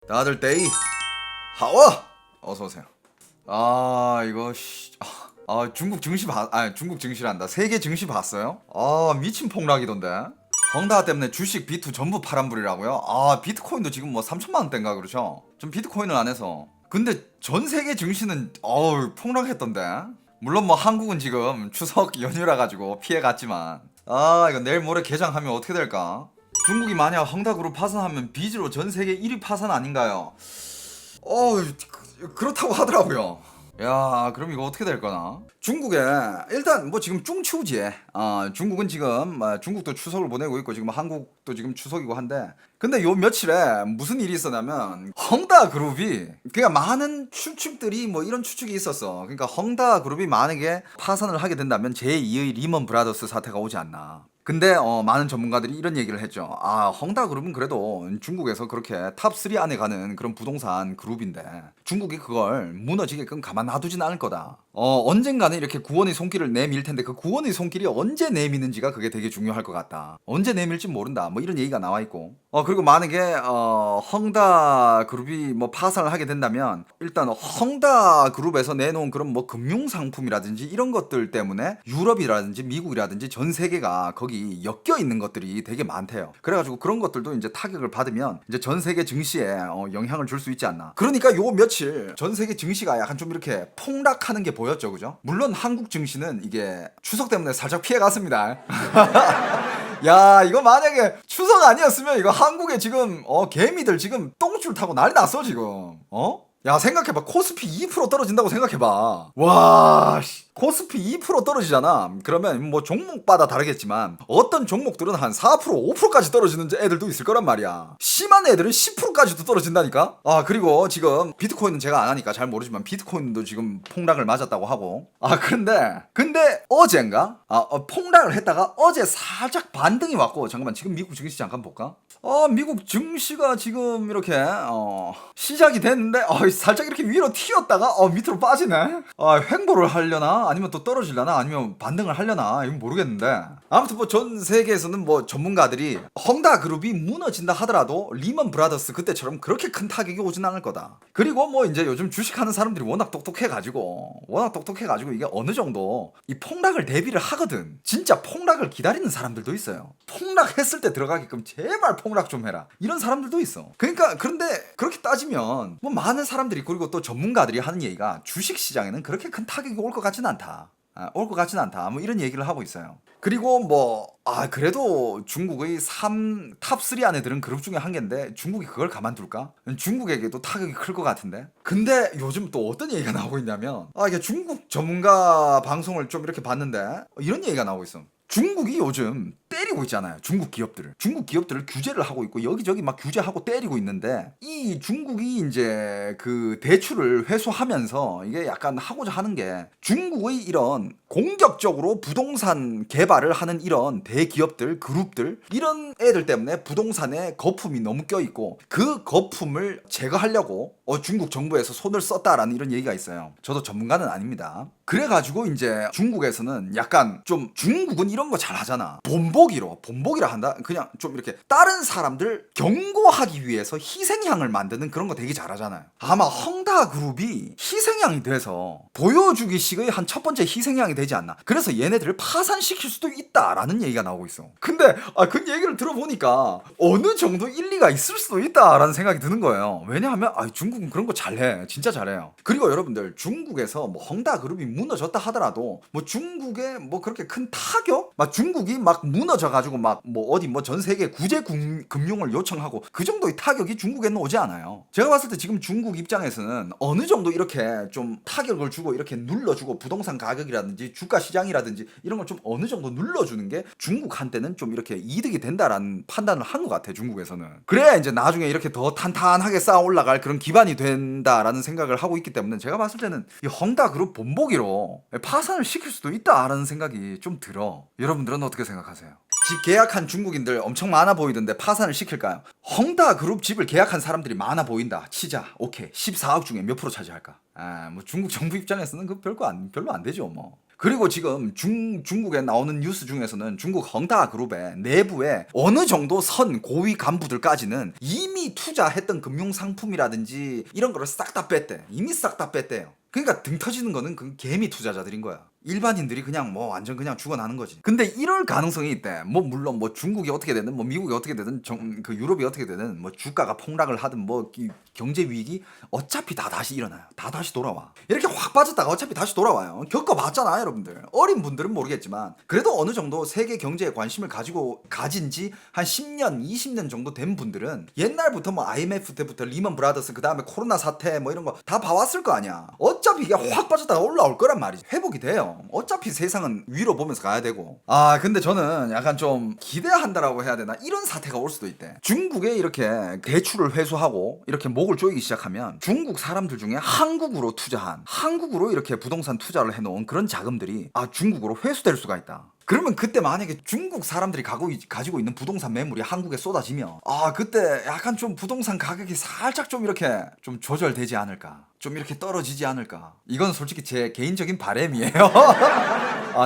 다들 데이 하워 어서 오세요. 이거 중국 증시 중국 증시란다. 세계 증시 봤어요? 미친 폭락이던데. 헝다 때문에 주식 비트 전부 파란불이라고요? 비트코인도 지금 뭐 3천만 원대인가 그러죠? 전 비트코인을 안 해서. 근데 전 세계 증시는 폭락했던데. 물론 뭐 한국은 지금 추석 연휴라 가지고 피해 갔지만 이거 내일 모레 개장하면 어떻게 될까? 중국이 만약 헝다그룹 파산하면 빚으로 전 세계 1위 파산 아닌가요? 그렇다고 하더라고요. 야, 그럼 이거 어떻게 될 거나? 중국에 일단 뭐 지금 중추지에 중국은 지금 중국도 추석을 보내고 있고 지금 한국도 지금 추석이고 한데, 근데 요 며칠에 무슨 일이 있었냐면 헝다 그룹이 그러니까 많은 추측들이 뭐 이런 추측이 있었어. 그러니까 헝다 그룹이 만약에 파산을 하게 된다면 제2의 리먼 브라더스 사태가 오지 않나. 근데 많은 전문가들이 이런 얘기를 했죠. 헝다 그룹은 그래도 중국에서 그렇게 탑3 안에 가는 그런 부동산 그룹인데 중국이 그걸 무너지게끔 가만 놔두진 않을 거다. 언젠가는 이렇게 구원의 손길을 내밀 텐데 그 구원의 손길이 언제 내미는지가 그게 되게 중요할 것 같다. 언제 내밀지 모른다. 뭐 이런 얘기가 나와 있고. 그리고 만약에 헝다 그룹이 뭐 파산을 하게 된다면 일단 헝다 그룹에서 내놓은 그런 뭐 금융 상품이라든지 이런 것들 때문에 유럽이라든지 미국이라든지 전 세계가 거기 엮여 있는 것들이 되게 많대요. 그래가지고 그런 것들도 이제 타격을 받으면 이제 전 세계 증시에 영향을 줄 수 있지 않나. 그러니까 요 며칠 전 세계 증시가 약간 좀 이렇게 폭락하는 게 보였죠, 그죠? 물론 한국 증시는 이게 추석 때문에 살짝 피해갔습니다. 야, 이거 만약에 추석 아니었으면 이거 한국에 지금 개미들 지금 똥줄 타고 난리 났어 지금. 야, 생각해봐. 코스피 2% 떨어진다고 생각해봐. 와, 코스피 2% 떨어지잖아. 그러면 뭐 종목마다 다르겠지만 어떤 종목들은 한 4%, 5%까지 떨어지는 애들도 있을 거란 말이야. 심한 애들은 10%까지도 떨어진다니까. 그리고 지금 비트코인은 제가 안 하니까 잘 모르지만 비트코인도 지금 폭락을 맞았다고 하고. 근데 어젠가 폭락을 했다가 어제 살짝 반등이 왔고. 잠깐만, 지금 미국 증시 잠깐 볼까? 미국 증시가 지금 이렇게 시작이 됐는데 살짝 이렇게 위로 튀었다가 밑으로 빠지네. 횡보를 하려나 아니면 또 떨어지려나 아니면 반등을 하려나 이건 모르겠는데, 아무튼 뭐 전 세계에서는 뭐 전문가들이 헝다 그룹이 무너진다 하더라도 리먼 브라더스 그때처럼 그렇게 큰 타격이 오진 않을 거다. 그리고 뭐 이제 요즘 주식하는 사람들이 워낙 똑똑해가지고 이게 어느 정도 이 폭락을 대비를 하거든. 진짜 폭락을 기다리는 사람들도 있어요. 폭락했을 때 들어가게끔 제발 폭락 좀 해라 이런 사람들도 있어. 그러니까 그런데 그렇게 따지면 뭐 많은 사람들이 그리고 또 전문가들이 하는 얘기가 주식 시장에는 그렇게 큰 타격이 올 것 같진 않다. 올 것 같진 않다. 뭐 이런 얘기를 하고 있어요. 그리고 뭐 그래도 중국의 탑3 안에 드는 그룹 중에 한 개인데 중국이 그걸 가만둘까? 중국에게도 타격이 클 것 같은데. 근데 요즘 또 어떤 얘기가 나오고 있냐면 이게 중국 전문가 방송을 좀 이렇게 봤는데 이런 얘기가 나오고 있어. 중국이 요즘 때리고 있잖아요. 중국 기업들을 규제를 하고 있고 여기저기 막 규제하고 때리고 있는데, 이 중국이 이제 그 대출을 회수하면서 이게 약간 하고자 하는 게 중국의 이런 공격적으로 부동산 개발을 하는 이런 대기업들, 그룹들, 이런 애들 때문에 부동산에 거품이 너무 껴있고 그 거품을 제거하려고 중국 정부에서 손을 썼다라는 이런 얘기가 있어요. 저도 전문가는 아닙니다. 그래가지고 이제 중국에서는 약간 좀 중국은 이런 거 잘하잖아. 본보기라 한다. 그냥 좀 이렇게 다른 사람들 경고하기 위해서 희생양을 만드는 그런 거 되게 잘하잖아요. 아마 헝다 그룹이 희생양이 돼서 보여주기식의 한 첫 번째 희생양이 되지 않나. 그래서 얘네들을 파산시킬 수도 있다라는 얘기가 나오고 있어. 근데 그 얘기를 들어보니까 어느 정도 일리가 있을 수도 있다라는 생각이 드는 거예요. 왜냐하면 중국은 그런 거 잘해. 진짜 잘해요. 그리고 여러분들, 중국에서 뭐 헝다 그룹이 무너졌다 하더라도 뭐 중국에 뭐 그렇게 큰 타격? 막 중국이 막 무너져가지고 막 뭐 어디 뭐 전 세계 구제 금융을 요청하고 그 정도의 타격이 중국에는 오지 않아요. 제가 봤을 때 지금 중국 입장에서는 어느 정도 이렇게 좀 타격을 주고 이렇게 눌러주고 부동산 가격이라든지 주가 시장이라든지 이런 걸 좀 어느 정도 눌러주는 게 중국한테는 좀 이렇게 이득이 된다라는 판단을 한 것 같아, 중국에서는. 그래야 이제 나중에 이렇게 더 탄탄하게 쌓아 올라갈 그런 기반이 된다라는 생각을 하고 있기 때문에 제가 봤을 때는 이 헝다 그룹 본보기로 파산을 시킬 수도 있다라는 생각이 좀 들어. 여러분들은 어떻게 생각하세요? 집 계약한 중국인들 엄청 많아 보이던데 파산을 시킬까요? 헝다 그룹 집을 계약한 사람들이 많아 보인다 치자. 오케이, 14억 중에 몇 프로 차지할까? 뭐 중국 정부 입장에서는 그 별로 안 되죠 뭐. 그리고 지금 중국에 나오는 뉴스 중에서는 중국 헝다 그룹의 내부에 어느 정도 선 고위 간부들까지는 이미 투자했던 금융상품이라든지 이런 거를 싹 다 뺐대. 이미 싹 다 뺐대요. 그러니까 등 터지는 거는 그 개미 투자자들인 거야. 일반인들이 그냥 뭐 완전 그냥 죽어나는 거지. 근데 이럴 가능성이 있대. 뭐 물론 뭐 중국이 어떻게 되든 뭐 미국이 어떻게 되든 그 유럽이 어떻게 되든 뭐 주가가 폭락을 하든 뭐 경제 위기 어차피 다 다시 일어나요. 다 다시 돌아와. 이렇게 확 빠졌다가 어차피 다시 돌아와요. 겪어봤잖아 여러분들. 어린 분들은 모르겠지만 그래도 어느 정도 세계 경제에 관심을 가진 지 한 10년 20년 정도 된 분들은 옛날부터 뭐 IMF 때부터 리먼 브라더스 그 다음에 코로나 사태 뭐 이런 거 다 봐왔을 거 아니야. 어차피 이게 확 빠졌다가 올라올 거란 말이지. 회복이 돼요. 어차피 세상은 위로 보면서 가야 되고. 아 근데 저는 약간 좀 기대한다라고 해야 되나, 이런 사태가 올 수도 있대. 중국에 이렇게 대출을 회수하고 이렇게 목을 조이기 시작하면 중국 사람들 중에 한국으로 이렇게 부동산 투자를 해놓은 그런 자금들이 중국으로 회수될 수가 있다. 그러면 그때 만약에 중국 사람들이 가지고 있는 부동산 매물이 한국에 쏟아지면 그때 약간 좀 부동산 가격이 살짝 좀 이렇게 좀 조절되지 않을까, 좀 이렇게 떨어지지 않을까. 이건 솔직히 제 개인적인 바람이에요.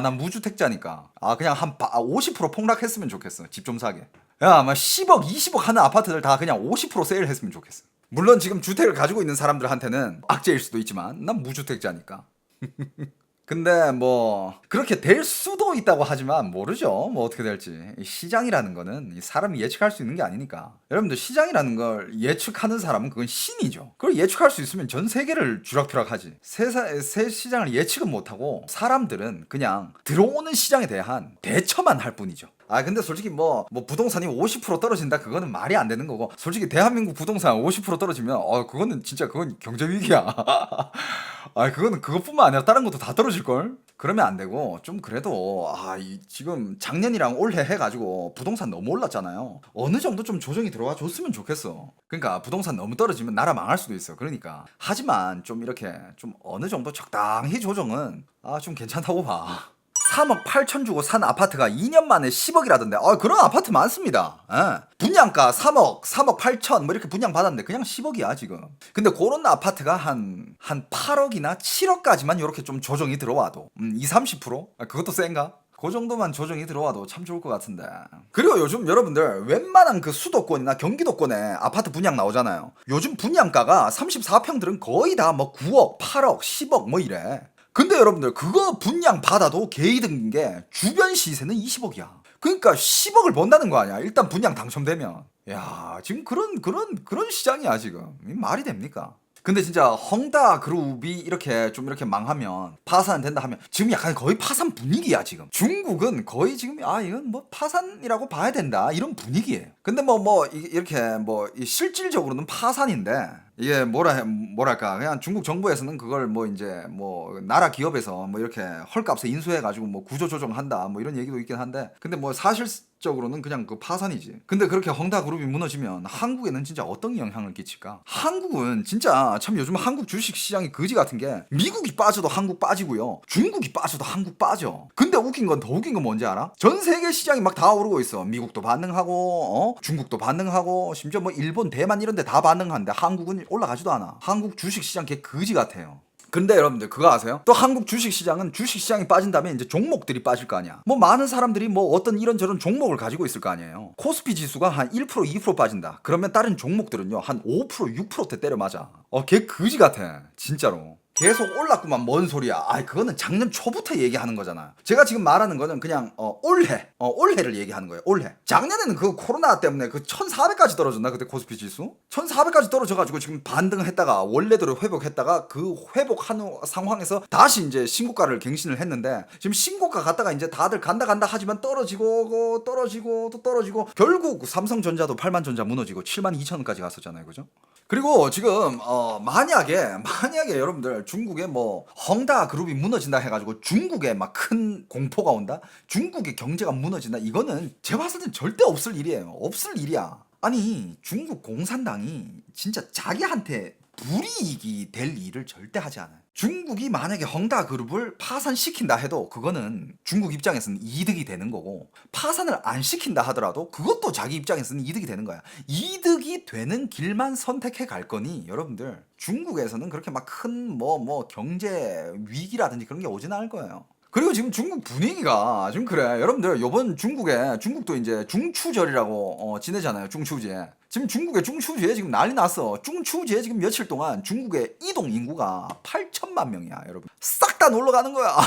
난 무주택자니까 그냥 한 50% 폭락했으면 좋겠어. 집 좀 사게. 야, 막 10억 20억 하는 아파트들 다 그냥 50% 세일했으면 좋겠어. 물론 지금 주택을 가지고 있는 사람들한테는 악재일 수도 있지만 난 무주택자니까. 근데 뭐 그렇게 될 수도 있다고 하지만 모르죠. 뭐 어떻게 될지. 시장이라는 거는 사람이 예측할 수 있는 게 아니니까. 여러분들, 시장이라는 걸 예측하는 사람은 그건 신이죠. 그걸 예측할 수 있으면 전 세계를 쥐락펴락하지. 새 시장을 예측은 못하고 사람들은 그냥 들어오는 시장에 대한 대처만 할 뿐이죠. 근데 솔직히 뭐 부동산이 50% 떨어진다, 그거는 말이 안 되는 거고. 솔직히 대한민국 부동산 50% 떨어지면 그거는 진짜 그건 경제 위기야. 그거는 그것뿐만 아니라 다른 것도 다 떨어질걸? 그러면 안 되고, 좀 그래도 지금 작년이랑 올해 해가지고 부동산 너무 올랐잖아요. 어느 정도 좀 조정이 들어와 줬으면 좋겠어. 그러니까 부동산 너무 떨어지면 나라 망할 수도 있어. 그러니까 하지만 좀 이렇게 좀 어느 정도 적당히 조정은 좀 괜찮다고 봐. 3억 8천 주고 산 아파트가 2년 만에 10억이라던데. 그런 아파트 많습니다. 분양가 3억 8천 뭐 이렇게 분양 받았는데 그냥 10억이야 지금. 근데 그런 아파트가 한 8억이나 7억까지만 이렇게 좀 조정이 들어와도 20-30%? 그것도 센가? 그 정도만 조정이 들어와도 참 좋을 것 같은데. 그리고 요즘 여러분들 웬만한 그 수도권이나 경기도권에 아파트 분양 나오잖아요. 요즘 분양가가 34평들은 거의 다 뭐 9억 8억 10억 뭐 이래. 근데 여러분들, 그거 분양 받아도 개이득인 게 주변 시세는 20억이야. 그러니까 10억을 번다는 거 아니야, 일단 분양 당첨되면. 야, 지금 그런 시장이야 지금. 말이 됩니까? 근데 진짜 헝다 그룹이 이렇게 망하면, 파산 된다 하면 지금 약간 거의 파산 분위기야 지금. 중국은 거의 지금 이건 뭐 파산이라고 봐야 된다 이런 분위기예요. 근데 이렇게 실질적으로는 파산인데, 이게 뭐랄까, 그냥 중국 정부에서는 그걸 이제 나라 기업에서 이렇게 헐값에 인수해가지고 구조 조정한다 이런 얘기도 있긴 한데, 근데 사실적으로는 그냥 그 파산이지. 근데 그렇게 헝다 그룹이 무너지면 한국에는 진짜 어떤 영향을 끼칠까? 한국은 진짜 참 요즘 한국 주식 시장이 거지 같은 게, 미국이 빠져도 한국 빠지고요, 중국이 빠져도 한국 빠져. 근데 더 웃긴 건 뭔지 알아? 전 세계 시장이 막 다 오르고 있어. 미국도 반응하고 중국도 반응하고, 심지어 일본 대만 이런 데 다 반응하는데 한국은 올라가지도 않아. 한국 주식시장 개 거지 같아요. 근데 여러분들 그거 아세요? 또 한국 주식시장은, 주식시장이 빠진 다음에 이제 종목들이 빠질 거 아니야. 많은 사람들이 어떤 이런저런 종목을 가지고 있을 거 아니에요. 코스피 지수가 한 1% 2% 빠진다. 그러면 다른 종목들은요 한 5% 6%대 때려 맞아. 개 거지 같아 진짜로. 계속 올랐구만, 뭔 소리야. 그거는 작년 초부터 얘기하는 거잖아. 제가 지금 말하는 거는 그냥 올해를 얘기하는 거예요. 올해. 작년에는 그 코로나 때문에 그 1400까지 떨어졌나 그때 코스피 지수? 1400까지 떨어져가지고 지금 반등했다가 원래대로 회복했다가, 그 회복하는 상황에서 다시 이제 신고가를 갱신을 했는데, 지금 신고가 갔다가 이제 다들 간다 하지만 떨어지고 또 떨어지고, 결국 삼성전자도 8만전자 무너지고 72,000원까지 갔었잖아요, 그죠? 그리고 지금 만약에 여러분들, 중국에 헝다 그룹이 무너진다 해가지고 중국에 막 큰 공포가 온다, 중국의 경제가 무너진다, 이거는 제가 봤을 땐 절대 없을 일이에요. 없을 일이야. 아니, 중국 공산당이 진짜 자기한테 불이익이 될 일을 절대 하지 않아요. 중국이 만약에 헝다 그룹을 파산시킨다 해도 그거는 중국 입장에서는 이득이 되는 거고, 파산을 안 시킨다 하더라도 그것도 자기 입장에서는 이득이 되는 거야. 이득이 되는 길만 선택해 갈 거니, 여러분들 중국에서는 그렇게 막 큰 경제 위기라든지 그런 게 오진 않을 거예요. 그리고 지금 중국 분위기가 지금 그래. 여러분들 요번 중국도 이제 중추절이라고 지내잖아요. 중추제. 지금 중국의 중추제에 지금 난리 났어. 중추제에 지금 며칠 동안 중국의 이동 인구가 8천만 명이야, 여러분. 싹 다 놀러 가는 거야.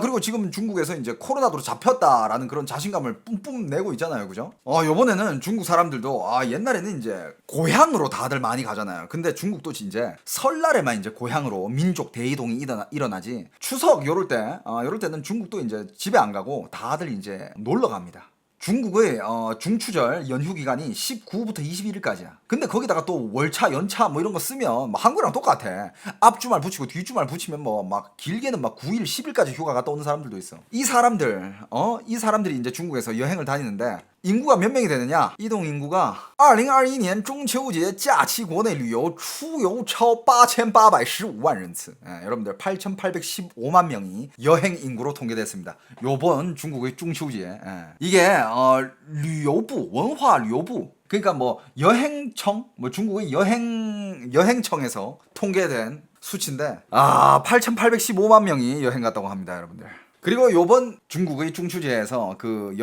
그리고 지금 중국에서 이제 코로나로 잡혔다라는 그런 자신감을 뿜뿜 내고 있잖아요. 그죠? 요번에는 중국 사람들도 옛날에는 이제 고향으로 다들 많이 가잖아요. 근데 중국도 이제 설날에만 이제 고향으로 민족 대이동이 일어나지. 추석 요럴 때는 중국도 이제 집에 안 가고 다들 이제 놀러 갑니다. 중국의 중추절 연휴 기간이 19부터 21일까지야. 근데 거기다가 또 월차, 연차 뭐 이런 거 쓰면 뭐 한국이랑 똑같아. 앞주말 붙이고 뒷주말 붙이면 뭐 막 길게는 막 9일, 10일까지 휴가 갔다 오는 사람들도 있어. 이 사람들이 이제 중국에서 여행을 다니는데 인구가 몇 명이 되느냐? 이동 인구가 2021년 中秋节假期国内旅游出游超 8,815만人次. 여러분들 8,815만 명이 여행 인구로 통계됐습니다. 요번 중국의 中秋节. 이게旅游部 文化旅游部 그러니까 뭐 여행청 뭐 중국의 여행청에서 통계된 수치인데 8,815만 명이 여행 갔다고 합니다, 여러분들. 그리고 요번 중국의 중추제에서 그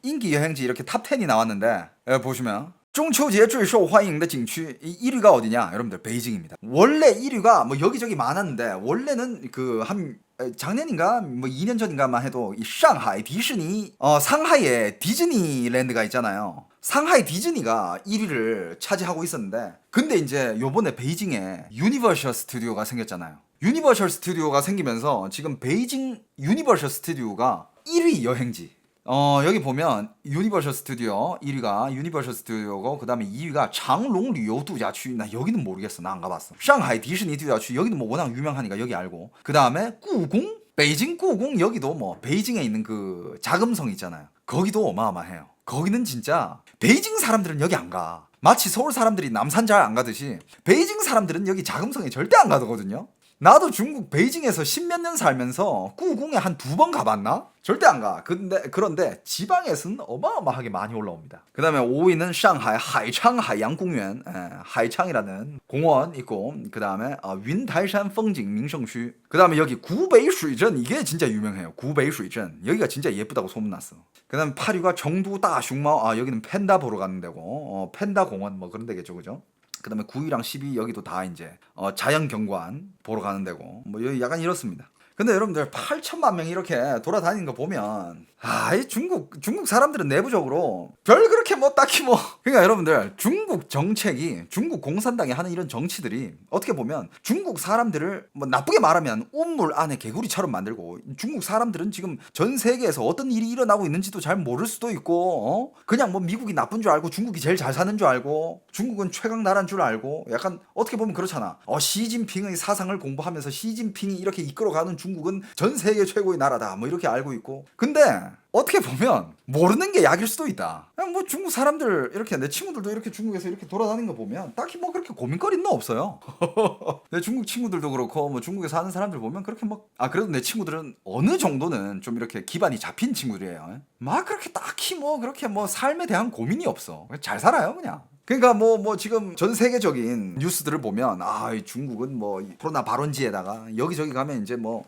인기 여행지 이렇게 탑 10이 나왔는데 보시면 中秋节最受欢迎的景区 1위가 어디냐? 여러분들 베이징입니다. 원래 1위가 뭐 여기저기 많았는데 원래는 그 한 작년인가 뭐 2년 전인가만 해도 이 상하이 디즈니 상하이에 디즈니랜드가 있잖아요. 상하이 디즈니가 1위를 차지하고 있었는데 근데 이제 요번에 베이징에 유니버셜 스튜디오가 생겼잖아요. 유니버셜 스튜디오가 생기면서 지금 베이징 유니버셜 스튜디오가 1위 여행지. 여기 보면 유니버셜 스튜디오 1위가 유니버셜 스튜디오고 그 다음에 2위가 장롱旅游度假区. 나 여기는 모르겠어. 나 안 가봤어. 상하이 디즈니度假区 여기는 뭐 워낙 유명하니까 여기 알고. 그 다음에故宫, 베이징故宫여기도 뭐 베이징에 있는 그 자금성 있잖아요. 거기도 어마어마해요. 거기는 진짜 베이징 사람들은 여기 안 가. 마치 서울 사람들이 남산 잘 안 가듯이 베이징 사람들은 여기 자금성에 절대 안 가거든요. 나도 중국 베이징에서 10몇 년 살면서故宮에 한 2번 가봤나? 절대 안 가. 그런데 지방에서는 어마어마하게 많이 올라옵니다. 그 다음에 5위는 상하이 하이창 하양공원, 하이창이라는 공원 있고, 그 다음에 윈타이산 풍景名胜区. 그 다음에 여기 구베이수이전, 이게 진짜 유명해요. 구베이수이전 여기가 진짜 예쁘다고 소문났어. 그 다음에 8위가 정두 다슝마오, 여기는 팬다 보러 가는 데고, 팬다 공원 뭐 그런 데겠죠, 그죠? 그 다음에 9위랑 10위 여기도 다 이제 자연경관 보러 가는 데고 뭐 여기 약간 이렇습니다. 근데 여러분들 8천만 명이 이렇게 돌아다니는 거 보면 이 중국 사람들은 내부적으로 별 그렇게 뭐 딱히 뭐 그러니까 여러분들 중국 정책이 중국 공산당이 하는 이런 정치들이 어떻게 보면 중국 사람들을 뭐 나쁘게 말하면 우물 안에 개구리처럼 만들고 중국 사람들은 지금 전 세계에서 어떤 일이 일어나고 있는지도 잘 모를 수도 있고 그냥 뭐 미국이 나쁜 줄 알고 중국이 제일 잘 사는 줄 알고 중국은 최강 나라인 줄 알고 약간 어떻게 보면 그렇잖아. 시진핑의 사상을 공부하면서 시진핑이 이렇게 이끌어가는 중국은 전 세계 최고의 나라다 뭐 이렇게 알고 있고 근데 어떻게 보면 모르는 게 약일 수도 있다. 그냥 뭐 중국 사람들 이렇게 내 친구들도 이렇게 중국에서 이렇게 돌아다니는 거 보면 딱히 뭐 그렇게 고민거리는 없어요. 내 중국 친구들도 그렇고 뭐 중국에 사는 사람들 보면 그렇게 그래도 내 친구들은 어느 정도는 좀 이렇게 기반이 잡힌 친구들이에요. 막 그렇게 딱히 뭐 그렇게 뭐 삶에 대한 고민이 없어. 잘 살아요 그냥. 그러니까 뭐 지금 전 세계적인 뉴스들을 보면 이 중국은 뭐 코로나 발원지에다가 여기저기 가면 이제 뭐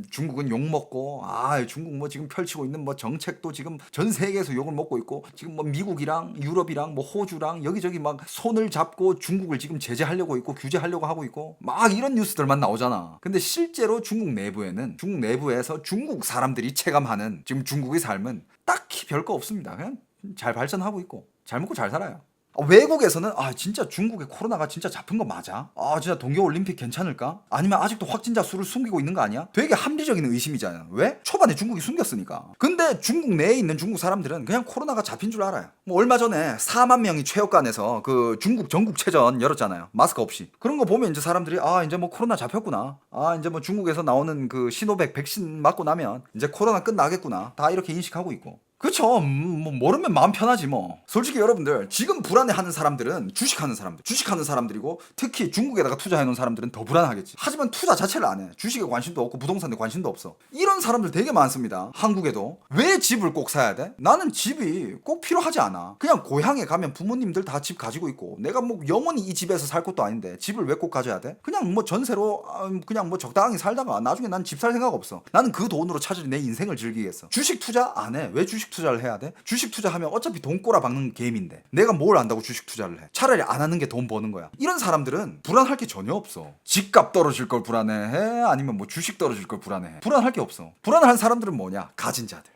중국은 욕 먹고 중국 뭐 지금 펼치고 있는 뭐 정책도 지금 전 세계에서 욕을 먹고 있고 지금 뭐 미국이랑 유럽이랑 뭐 호주랑 여기저기 막 손을 잡고 중국을 지금 제재하려고 있고 규제하려고 하고 있고 막 이런 뉴스들만 나오잖아. 근데 실제로 중국 내부에서 중국 사람들이 체감하는 지금 중국의 삶은 딱히 별거 없습니다. 그냥 잘 발전하고 있고 잘 먹고 잘 살아요. 외국에서는 진짜 중국의 코로나가 진짜 잡힌 거 맞아? 진짜 동계올림픽 괜찮을까? 아니면 아직도 확진자 수를 숨기고 있는 거 아니야? 되게 합리적인 의심이잖아요. 왜? 초반에 중국이 숨겼으니까. 근데 중국 내에 있는 중국 사람들은 그냥 코로나가 잡힌 줄 알아요. 뭐 얼마 전에 4만 명이 체육관에서 그 중국 전국체전 열었잖아요. 마스크 없이. 그런 거 보면 이제 사람들이 이제 뭐 코로나 잡혔구나. 이제 뭐 중국에서 나오는 그 시노백 백신 맞고 나면 이제 코로나 끝나겠구나. 다 이렇게 인식하고 있고. 그쵸. 뭐 모르면 마음 편하지 뭐. 솔직히 여러분들 지금 불안해하는 사람들은 주식하는 사람들이고 특히 중국에다가 투자해놓은 사람들은 더 불안하겠지. 하지만 투자 자체를 안 해. 주식에 관심도 없고 부동산에 관심도 없어. 이런 사람들 되게 많습니다. 한국에도. 왜 집을 꼭 사야 돼? 나는 집이 꼭 필요하지 않아. 그냥 고향에 가면 부모님들 다 집 가지고 있고 내가 뭐 영원히 이 집에서 살 것도 아닌데 집을 왜 꼭 가져야 돼? 그냥 뭐 전세로 그냥 뭐 적당히 살다가 나중에 난 집 살 생각 없어. 나는 그 돈으로 차라리 내 인생을 즐기겠어. 주식 투자 안 해. 왜 주식 투자를 해야 돼? 주식 투자하면 어차피 돈 꼬라박는 게임인데 내가 뭘 안다고 주식 투자를 해? 차라리 안 하는 게 돈 버는 거야. 이런 사람들은 불안할 게 전혀 없어. 집값 떨어질 걸 불안해해? 아니면 뭐 주식 떨어질 걸 불안해해? 불안할 게 없어. 불안한 사람들은 뭐냐? 가진 자들.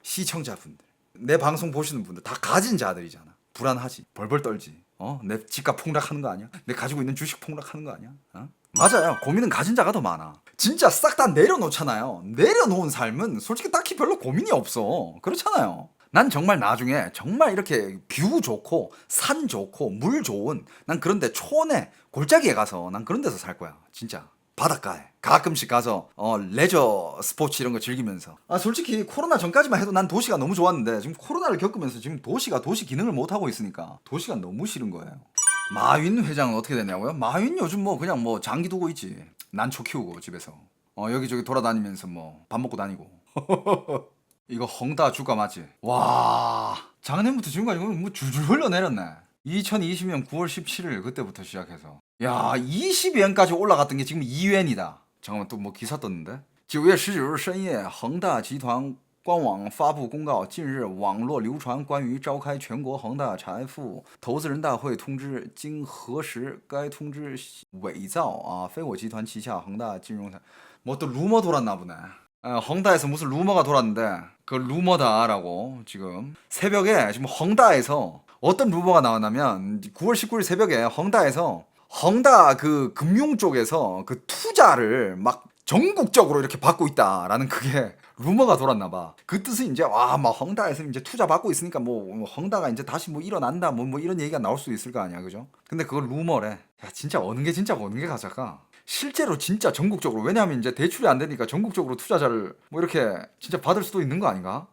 시청자분들, 내 방송 보시는 분들 다 가진 자들이잖아. 불안하지. 벌벌 떨지. 내 집값 폭락하는 거 아니야? 내 가지고 있는 주식 폭락하는 거 아니야? 맞아요. 고민은 가진 자가 더 많아. 진짜 싹 다 내려놓잖아요. 내려놓은 삶은 솔직히 딱히 별로 고민이 없어. 그렇잖아요. 난 정말 나중에 정말 이렇게 뷰 좋고 산 좋고 물 좋은 난 그런데 초원에 골짜기에 가서 난 그런 데서 살 거야. 진짜. 바닷가에 가끔씩 가서 레저 스포츠 이런 거 즐기면서. 솔직히 코로나 전까지만 해도 난 도시가 너무 좋았는데 지금 코로나를 겪으면서 지금 도시가 도시 기능을 못 하고 있으니까 도시가 너무 싫은 거예요. 마윈 회장은 어떻게 되냐고요? 마윈 요즘 뭐 그냥 뭐 장기 두고 있지. 난초 키우고 집에서 여기저기 돌아다니면서 뭐 밥 먹고 다니고. 이거 헝다 주가 맞지? 와, 작년부터 지금까지 뭐 줄줄 흘러내렸네. 2020년 9월 17일 그때부터 시작해서 야 20元까지 올라갔던 게 지금 2元이다. 잠깐만 또 뭐 기사 떴는데 9月19日深夜恒大集团官网发布公告，近日网络流传关于召开全国恒大财富投资人大会通知，经核实，该通知伪造非我集团旗下恒大金融뭐 또 루머 돌았나 보네. 헝다에서 무슨 루머가 돌았는데 그 루머다라고 지금 새벽에 지금 헝다에서 어떤 루머가 나왔냐면 9월 19일 새벽에 헝다에서 헝다 그 금융 쪽에서 그 투자를 막 전국적으로 이렇게 받고 있다라는 그게 루머가 돌았나 봐. 그 뜻은 이제 막 헝다에서 이제 투자 받고 있으니까 뭐 헝다가 이제 다시 뭐 일어난다 뭐 이런 얘기가 나올 수 있을 거 아니야, 그죠? 근데 그걸 루머래. 야, 진짜 어느 게 진짜고 어느 게 가짜가? 실제로 진짜 전국적으로, 왜냐하면 이제 대출이 안 되니까 전국적으로 투자자를 뭐 이렇게 진짜 받을 수도 있는 거 아닌가?